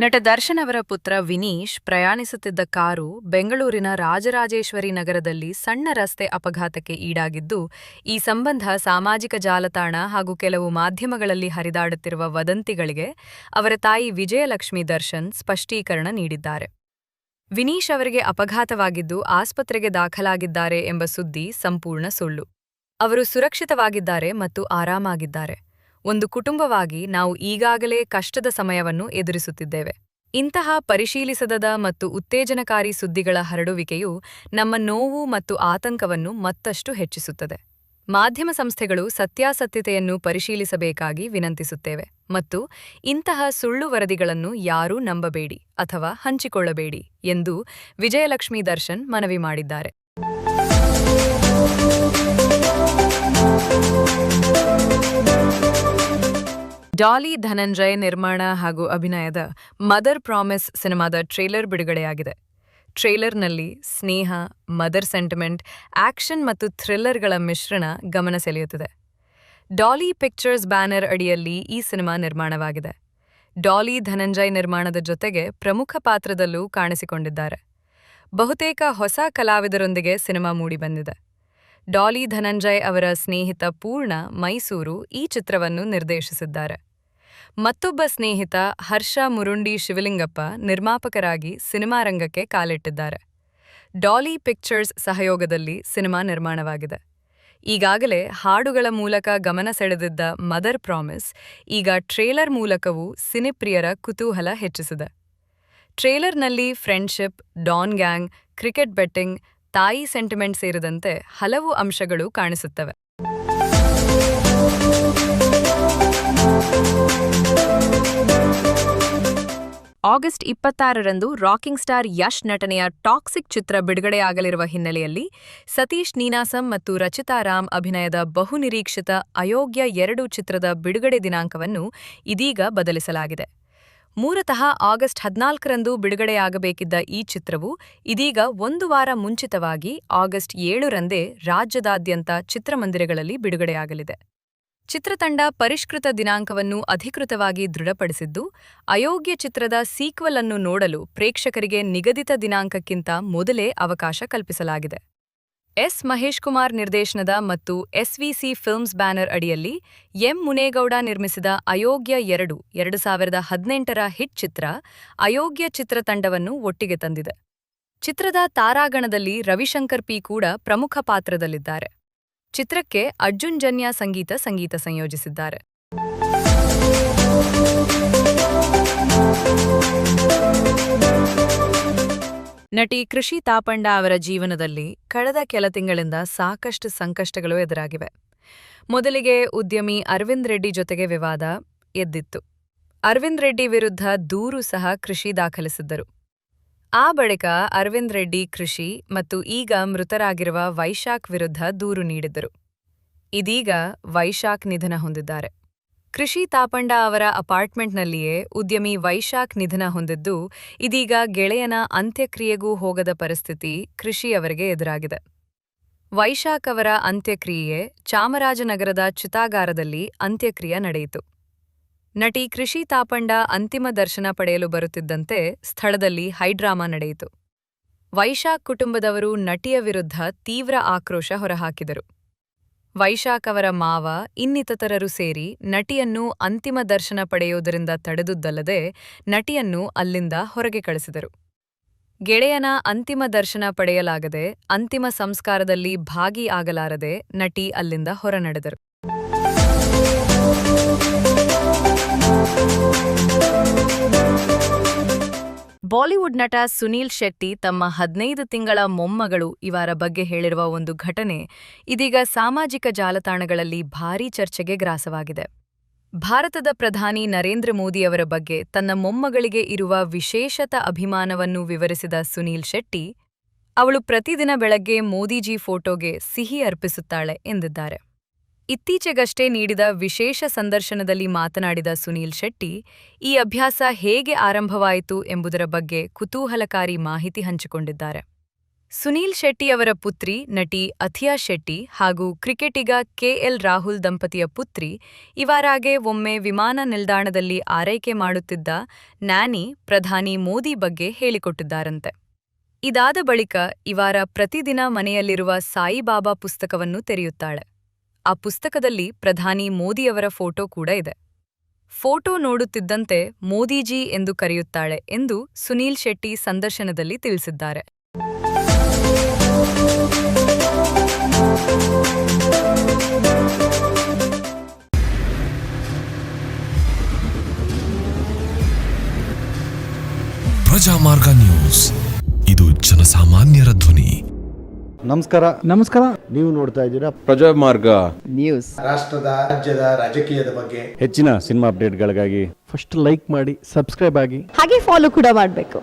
ನಟ ದರ್ಶನ್ ಅವರ ಪುತ್ರ ವಿನೀಶ್ ಪ್ರಯಾಣಿಸುತ್ತಿದ್ದ ಕಾರು ಬೆಂಗಳೂರಿನ ರಾಜರಾಜೇಶ್ವರಿ ನಗರದಲ್ಲಿ ಸಣ್ಣ ರಸ್ತೆ ಅಪಘಾತಕ್ಕೆ ಈಡಾಗಿದ್ದು, ಈ ಸಂಬಂಧ ಸಾಮಾಜಿಕ ಜಾಲತಾಣ ಹಾಗೂ ಕೆಲವು ಮಾಧ್ಯಮಗಳಲ್ಲಿ ಹರಿದಾಡುತ್ತಿರುವ ವದಂತಿಗಳಿಗೆ ಅವರ ತಾಯಿ ವಿಜಯಲಕ್ಷ್ಮಿ ದರ್ಶನ್ ಸ್ಪಷ್ಟೀಕರಣ ನೀಡಿದ್ದಾರೆ. ವಿನೀಶ್ ಅವರಿಗೆ ಅಪಘಾತವಾಗಿದ್ದು ಆಸ್ಪತ್ರೆಗೆ ದಾಖಲಾಗಿದ್ದಾರೆ ಎಂಬ ಸುದ್ದಿ ಸಂಪೂರ್ಣ ಸುಳ್ಳು. ಅವರು ಸುರಕ್ಷಿತವಾಗಿದ್ದಾರೆ ಮತ್ತು ಆರಾಮಾಗಿದ್ದಾರೆ. ಒಂದು ಕುಟುಂಬವಾಗಿ ನಾವು ಈಗಾಗಲೇ ಕಷ್ಟದ ಸಮಯವನ್ನು ಎದುರಿಸುತ್ತಿದ್ದೇವೆ. ಇಂತಹ ಪರಿಶೀಲಿಸದ ಮತ್ತು ಉತ್ತೇಜನಕಾರಿ ಸುದ್ದಿಗಳ ಹರಡುವಿಕೆಯು ನಮ್ಮ ನೋವು ಮತ್ತು ಆತಂಕವನ್ನು ಮತ್ತಷ್ಟು ಹೆಚ್ಚಿಸುತ್ತದೆ. ಮಾಧ್ಯಮ ಸಂಸ್ಥೆಗಳು ಸತ್ಯಾಸತ್ಯತೆಯನ್ನು ಪರಿಶೀಲಿಸಬೇಕಾಗಿ ವಿನಂತಿಸುತ್ತೇವೆ ಮತ್ತು ಇಂತಹ ಸುಳ್ಳು ವರದಿಗಳನ್ನು ಯಾರೂ ನಂಬಬೇಡಿ ಅಥವಾ ಹಂಚಿಕೊಳ್ಳಬೇಡಿ ಎಂದು ವಿಜಯಲಕ್ಷ್ಮಿ ದರ್ಶನ್ ಮನವಿ ಮಾಡಿದ್ದಾರೆ. ಡಾಲಿ ಧನಂಜಯ್ ನಿರ್ಮಾಣ ಹಾಗೂ ಅಭಿನಯದ ಮದರ್ ಪ್ರಾಮಿಸ್ ಸಿನಿಮಾದ ಟ್ರೇಲರ್ ಬಿಡುಗಡೆಯಾಗಿದೆ. ಟ್ರೇಲರ್ನಲ್ಲಿ ಸ್ನೇಹ, ಮದರ್ ಸೆಂಟಿಮೆಂಟ್, ಆಕ್ಷನ್ ಮತ್ತು ಥ್ರಿಲ್ಲರ್ಗಳ ಮಿಶ್ರಣ ಗಮನ ಸೆಳೆಯುತ್ತಿದೆ. ಡಾಲಿ ಪಿಕ್ಚರ್ಸ್ ಬ್ಯಾನರ್ ಅಡಿಯಲ್ಲಿ ಈ ಸಿನಿಮಾ ನಿರ್ಮಾಣವಾಗಿದೆ. ಡಾಲಿ ಧನಂಜಯ್ ನಿರ್ಮಾಣದ ಜೊತೆಗೆ ಪ್ರಮುಖ ಪಾತ್ರದಲ್ಲೂ ಕಾಣಿಸಿಕೊಂಡಿದ್ದಾರೆ. ಬಹುತೇಕ ಹೊಸ ಕಲಾವಿದರೊಂದಿಗೆ ಸಿನಿಮಾ ಮೂಡಿಬಂದಿದೆ. ಡಾಲಿ ಧನಂಜಯ್ ಅವರ ಸ್ನೇಹಿತ ಪೂರ್ಣ ಮೈಸೂರು ಈ ಚಿತ್ರವನ್ನು ನಿರ್ದೇಶಿಸಿದ್ದಾರೆ. ಮತ್ತೊಬ್ಬ ಸ್ನೇಹಿತ ಹರ್ಷ ಮುರುಂಡಿ ಶಿವಲಿಂಗಪ್ಪ ನಿರ್ಮಾಪಕರಾಗಿ ಸಿನಿಮಾ ರಂಗಕ್ಕೆ ಕಾಲಿಟ್ಟಿದ್ದಾರೆ. ಡಾಲಿ ಪಿಕ್ಚರ್ಸ್ ಸಹಯೋಗದಲ್ಲಿ ಸಿನಿಮಾ ನಿರ್ಮಾಣವಾಗಿದೆ. ಈಗಾಗಲೇ ಹಾಡುಗಳ ಮೂಲಕ ಗಮನ ಸೆಳೆದಿದ್ದ ಮದರ್ ಪ್ರಾಮಿಸ್ ಈಗ ಟ್ರೇಲರ್ ಮೂಲಕವೂ ಸಿನಿಪ್ರಿಯರ ಕುತೂಹಲ ಹೆಚ್ಚಿಸಿದೆ. ಟ್ರೇಲರ್ನಲ್ಲಿ friendship, don gang, cricket betting, ತಾಯಿ ಸೆಂಟಿಮೆಂಟ್ ಸೇರಿದಂತೆ ಹಲವು ಅಂಶಗಳು ಕಾಣಿಸುತ್ತವೆ. ಆಗಸ್ಟ್ 26ರಂದು ರಾಕಿಂಗ್ ಸ್ಟಾರ್ ಯಶ್ ನಟನೆಯ ಟಾಕ್ಸಿಕ್ ಚಿತ್ರ ಬಿಡುಗಡೆಯಾಗಲಿರುವ ಹಿನ್ನೆಲೆಯಲ್ಲಿ ಸತೀಶ್ ನೀನಾಸಂ ಮತ್ತು ರಚಿತಾ ರಾಮ್ ಅಭಿನಯದ ಬಹುನಿರೀಕ್ಷಿತ ಅಯೋಗ್ಯ 2 ಚಿತ್ರದ ಬಿಡುಗಡೆ ದಿನಾಂಕವನ್ನು ಇದೀಗ ಬದಲಿಸಲಾಗಿದೆ. ಮೂಲತಃ ಆಗಸ್ಟ್ 14ರಂದು ಬಿಡುಗಡೆಯಾಗಬೇಕಿದ್ದ ಈ ಚಿತ್ರವು ಇದೀಗ ಒಂದು ವಾರ ಮುಂಚಿತವಾಗಿ ಆಗಸ್ಟ್ 7ರಂದೇ ರಾಜ್ಯದಾದ್ಯಂತ ಚಿತ್ರಮಂದಿರಗಳಲ್ಲಿ ಬಿಡುಗಡೆಯಾಗಲಿದೆ. ಚಿತ್ರತಂಡ ಪರಿಷ್ಕೃತ ದಿನಾಂಕವನ್ನು ಅಧಿಕೃತವಾಗಿ ದೃಢಪಡಿಸಿದ್ದು, ಅಯೋಗ್ಯ ಚಿತ್ರದ ಸೀಕ್ವೆಲ್ ಅನ್ನು ನೋಡಲು ಪ್ರೇಕ್ಷಕರಿಗೆ ನಿಗದಿತ ದಿನಾಂಕಕ್ಕಿಂತ ಮೊದಲೇ ಅವಕಾಶ ಕಲ್ಪಿಸಲಾಗಿದೆ. ಎಸ್. ಮಹೇಶ್ ಕುಮಾರ್ ನಿರ್ದೇಶನದ ಮತ್ತು ಎಸ್ವಿಸಿ ಫಿಲ್ಮ್ಸ್ ಬ್ಯಾನರ್ ಅಡಿಯಲ್ಲಿ ಎಂ. ಮುನೇಗೌಡ ನಿರ್ಮಿಸಿದ ಅಯೋಗ್ಯ 2 2018ರ ಹಿಟ್ ಚಿತ್ರ ಅಯೋಗ್ಯ ಚಿತ್ರತಂಡವನ್ನು ಒಟ್ಟಿಗೆ ತಂದಿದೆ. ಚಿತ್ರದ ತಾರಾಗಣದಲ್ಲಿ ರವಿಶಂಕರ್ ಪಿ ಕೂಡ ಪ್ರಮುಖ ಪಾತ್ರದಲ್ಲಿದ್ದಾರೆ. ಚಿತ್ರಕ್ಕೆ ಅರ್ಜುನ್ ಜನ್ಯ ಸಂಗೀತ ಸಂಯೋಜಿಸಿದ್ದಾರೆ. ನಟಿ ಕೃಷಿ ತಾಪಂಡ ಅವರ ಜೀವನದಲ್ಲಿ ಕಳೆದ ಕೆಲ ತಿಂಗಳಿಂದ ಸಾಕಷ್ಟು ಸಂಕಷ್ಟಗಳು ಎದುರಾಗಿವೆ. ಮೊದಲಿಗೆ ಉದ್ಯಮಿ ಅರವಿಂದ್ ರೆಡ್ಡಿ ಜೊತೆಗೆ ವಿವಾದ ಎದ್ದಿತ್ತು. ಅರವಿಂದ್ ರೆಡ್ಡಿ ವಿರುದ್ಧ ದೂರು ಸಹ ಕೃಷಿ ದಾಖಲಿಸಿದ್ದರು. ಆ ಬಳಿಕ ಅರವಿಂದ್ ರೆಡ್ಡಿ ಕೃಷಿ ಮತ್ತು ಈಗ ಮೃತರಾಗಿರುವ ವೈಶಾಖ್ ವಿರುದ್ಧ ದೂರು ನೀಡಿದ್ದರು. ಇದೀಗ ವೈಶಾಖ್ ನಿಧನ ಹೊಂದಿದ್ದಾರೆ. ಕೃಷಿ ತಾಪಂಡ ಅವರ ಅಪಾರ್ಟ್ಮೆಂಟ್ನಲ್ಲಿಯೇ ಉದ್ಯಮಿ ವೈಶಾಖ್ ನಿಧನ ಹೊಂದಿದ್ದು, ಇದೀಗ ಗೆಳೆಯನ ಅಂತ್ಯಕ್ರಿಯೆಗೂ ಹೋಗದ ಪರಿಸ್ಥಿತಿ ಕೃಷಿ ಅವರಿಗೆ ಎದುರಾಗಿದೆ. ವೈಶಾಖ್ ಅವರ ಅಂತ್ಯಕ್ರಿಯೆ ಚಾಮರಾಜನಗರದ ಚಿತಾಗಾರದಲ್ಲಿ ಅಂತ್ಯಕ್ರಿಯೆ ನಡೆಯಿತು. ನಟಿ ಕೃಷಿ ತಾಪಂಡ ಅಂತಿಮ ದರ್ಶನ ಪಡೆಯಲು ಬರುತ್ತಿದ್ದಂತೆ ಸ್ಥಳದಲ್ಲಿ ಹೈಡ್ರಾಮಾ ನಡೆಯಿತು. ವೈಶಾಖ್ ಕುಟುಂಬದವರು ನಟಿಯ ವಿರುದ್ಧ ತೀವ್ರ ಆಕ್ರೋಶ ಹೊರಹಾಕಿದರು. ವೈಶಾಖ್ ಅವರ ಮಾವ ಇನ್ನಿತರರು ಸೇರಿ ನಟಿಯನ್ನು ಅಂತಿಮ ದರ್ಶನ ಪಡೆಯುವುದರಿಂದ ತಡೆದುದಲ್ಲದೆ ನಟಿಯನ್ನು ಅಲ್ಲಿಂದ ಹೊರಗೆ ಕಳಿಸಿದರು. ಗೆಳೆಯನ ಅಂತಿಮ ದರ್ಶನ ಪಡೆಯಲಾಗದೆ ಅಂತಿಮ ಸಂಸ್ಕಾರದಲ್ಲಿ ಭಾಗಿಯಾಗಲಾರದೆ ನಟಿ ಅಲ್ಲಿಂದ ಹೊರನಡೆದರು. ಬಾಲಿವುಡ್ ನಟ ಸುನೀಲ್ ಶೆಟ್ಟಿ ತಮ್ಮ 15 ತಿಂಗಳ ಮೊಮ್ಮಗಳು ಇವರ ಬಗ್ಗೆ ಹೇಳಿರುವ ಒಂದು ಘಟನೆ ಇದೀಗ ಸಾಮಾಜಿಕ ಜಾಲತಾಣಗಳಲ್ಲಿ ಭಾರೀ ಚರ್ಚೆಗೆ ಗ್ರಾಸವಾಗಿದೆ. ಭಾರತದ ಪ್ರಧಾನಿ ನರೇಂದ್ರ ಮೋದಿಯವರ ಬಗ್ಗೆ ತನ್ನ ಮೊಮ್ಮಗಳಿಗೆ ಇರುವ ವಿಶೇಷತ ಅಭಿಮಾನವನ್ನು ವಿವರಿಸಿದ ಸುನೀಲ್ ಶೆಟ್ಟಿ, ಅವಳು ಪ್ರತಿದಿನ ಬೆಳಗ್ಗೆ ಮೋದಿಜಿ ಫೋಟೋಗೆ ಸಿಹಿ ಅರ್ಪಿಸುತ್ತಾಳೆ ಎಂದಿದ್ದಾರೆ. ಇತ್ತೀಚೆಗಷ್ಟೇ ನೀಡಿದ ವಿಶೇಷ ಸಂದರ್ಶನದಲ್ಲಿ ಮಾತನಾಡಿದ ಸುನೀಲ್ ಶೆಟ್ಟಿ, ಈ ಅಭ್ಯಾಸ ಹೇಗೆ ಆರಂಭವಾಯಿತು ಎಂಬುದರ ಬಗ್ಗೆ ಕುತೂಹಲಕಾರಿ ಮಾಹಿತಿ ಹಂಚಿಕೊಂಡಿದ್ದಾರೆ. ಸುನೀಲ್ ಶೆಟ್ಟಿ ಅವರ ಪುತ್ರಿ ನಟಿ ಅಥಿಯಾ ಶೆಟ್ಟಿ ಹಾಗೂ ಕ್ರಿಕೆಟಿಗ ಕೆಎಲ್ ರಾಹುಲ್ ದಂಪತಿಯ ಪುತ್ರಿ ಇವಾರಾಗೆ ಒಮ್ಮೆ ವಿಮಾನ ನಿಲ್ದಾಣದಲ್ಲಿ ಆರೈಕೆ ಮಾಡುತ್ತಿದ್ದ ನ್ಯಾನಿ ಪ್ರಧಾನಿ ಮೋದಿ ಬಗ್ಗೆ ಹೇಳಿಕೊಟ್ಟಿದ್ದಾರಂತೆ. ಇದಾದ ಬಳಿಕ ಇವಾರ ಪ್ರತಿದಿನ ಮನೆಯಲ್ಲಿರುವ ಸಾಯಿಬಾಬಾ ಪುಸ್ತಕವನ್ನು ತೆರೆಯುತ್ತಾಳೆ. ಆ ಪುಸ್ತಕದಲ್ಲಿ ಪ್ರಧಾನಿ ಮೋದಿಯವರ ಫೋಟೋ ಕೂಡ ಇದೆ. ಫೋಟೋ ನೋಡುತ್ತಿದ್ದಂತೆ ಮೋದಿಜಿ ಎಂದು ಕರೆಯುತ್ತಾಳೆ ಎಂದು ಸುನೀಲ್ ಶೆಟ್ಟಿ ಸಂದರ್ಶನದಲ್ಲಿ ತಿಳಿಸಿದ್ದಾರೆ. ಪ್ರಜಾಮಾರ್ಗ ನ್ಯೂಸ್, ಇದು ಜನಸಾಮಾನ್ಯರ ಧ್ವನಿ. ನಮಸ್ಕಾರ. ನೀವು ನೋಡ್ತಾ ಇದ್ದೀರಾ ಪ್ರಜಾಮಾರ್ಗ ನ್ಯೂಸ್. ರಾಷ್ಟ್ರದ ರಾಜ್ಯದ ರಾಜಕೀಯದ ಬಗ್ಗೆ ಹೆಚ್ಚಿನ ಸಿನಿಮಾ ಅಪ್ಡೇಟ್ಗಳಿಗಾಗಿ ಫಸ್ಟ್ ಲೈಕ್ ಮಾಡಿ, ಸಬ್ಸ್ಕ್ರೈಬ್ ಆಗಿ, ಹಾಗೆ ಫಾಲೋ ಕೂಡ ಮಾಡಬೇಕು.